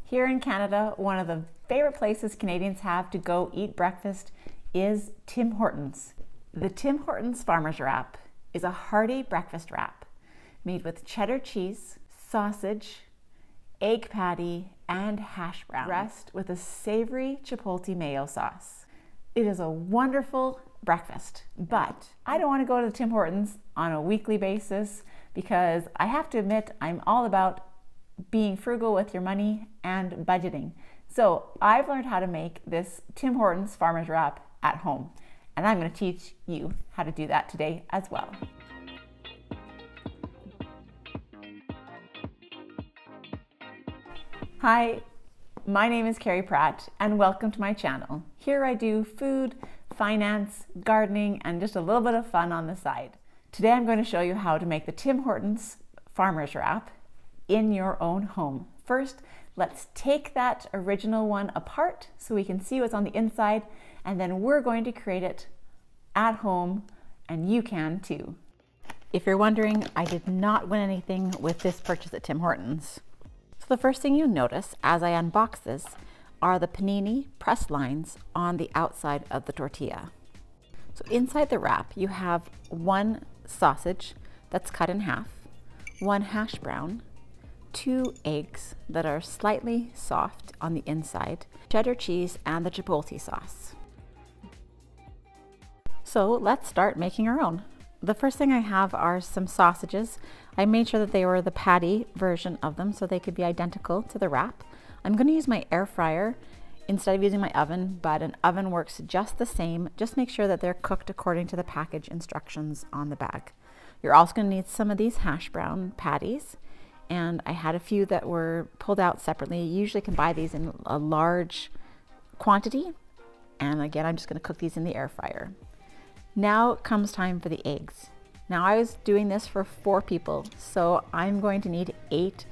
Here in Canada, one of the favorite places Canadians have to go eat breakfast is Tim Hortons. The Tim Hortons Farmer's Wrap is a hearty breakfast wrap made with cheddar cheese, sausage, egg patty, and hash brown, dressed with a savory chipotle mayo sauce. It is a wonderful breakfast, but I don't want to go to the Tim Hortons on a weekly basis because I have to admit I'm all about being frugal with your money and budgeting. So I've learned how to make this Tim Hortons Farmer's Wrap at home, and I'm going to teach you how to do that today as well. Hi, my name is Keri Pratt and welcome to my channel. Here I do food, finance, gardening, and just a little bit of fun on the side. Today I'm going to show you how to make the Tim Hortons Farmer's Wrap in your own home. First, let's take that original one apart so we can see what's on the inside, and then we're going to create it at home, and you can too. If you're wondering, I did not win anything with this purchase at Tim Hortons. So the first thing you'll notice as I unbox this are the panini press lines on the outside of the tortilla. So inside the wrap, you have one sausage that's cut in half, one hash brown, 2 eggs that are slightly soft on the inside, cheddar cheese, and the chipotle sauce. So let's start making our own. The first thing I have are some sausages. I made sure that they were the patty version of them so they could be identical to the wrap. I'm going to use my air fryer instead of using my oven, but an oven works just the same. Just make sure that they're cooked according to the package instructions on the bag. You're also going to need some of these hash brown patties, and I had a few that were pulled out separately. You usually can buy these in a large quantity, and again, I'm just going to cook these in the air fryer. Now comes time for the eggs. Now I was doing this for 4 people, so I'm going to need 8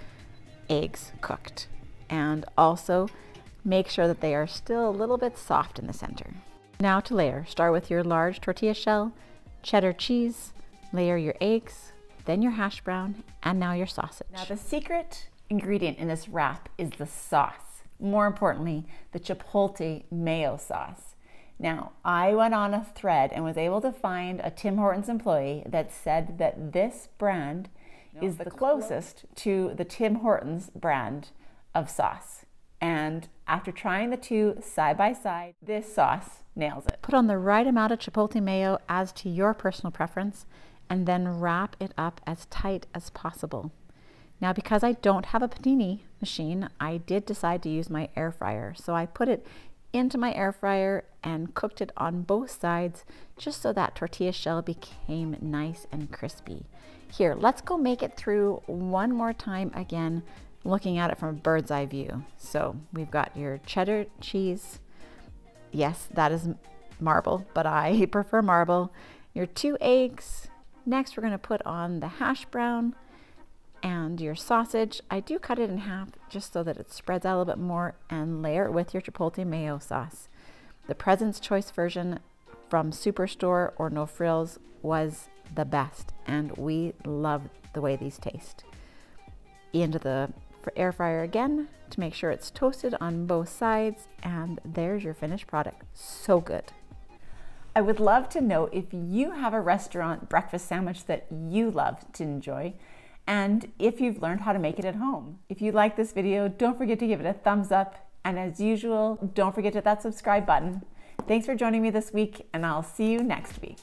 eggs cooked, and also make sure that they are still a little bit soft in the center. Now to layer, start with your large tortilla shell, cheddar cheese, layer your eggs, then your hash brown, and now your sausage. Now the secret ingredient in this wrap is the sauce. More importantly, the chipotle mayo sauce. Now, I went on a thread and was able to find a Tim Hortons employee that said that this brand is the closest to the Tim Hortons brand of sauce. And after trying the two side by side, this sauce nails it. Put on the right amount of chipotle mayo as to your personal preference, and then wrap it up as tight as possible. Now, because I don't have a panini machine, I did decide to use my air fryer. So I put it into my air fryer and cooked it on both sides just so that tortilla shell became nice and crispy. Here, let's go make it through one more time again, looking at it from a bird's eye view. So we've got your cheddar cheese. Yes, that is marble, but I prefer marble. Your 2 eggs. Next, we're going to put on the hash brown and your sausage. I do cut it in half just so that it spreads out a little bit more, and layer it with your chipotle mayo sauce. The President's Choice version from Superstore or No Frills was the best, and we love the way these taste. Into the air fryer again to make sure it's toasted on both sides, and there's your finished product. So good. I would love to know if you have a restaurant breakfast sandwich that you love to enjoy, and if you've learned how to make it at home. If you like this video, don't forget to give it a thumbs up, and as usual, don't forget to hit that subscribe button. Thanks for joining me this week, and I'll see you next week.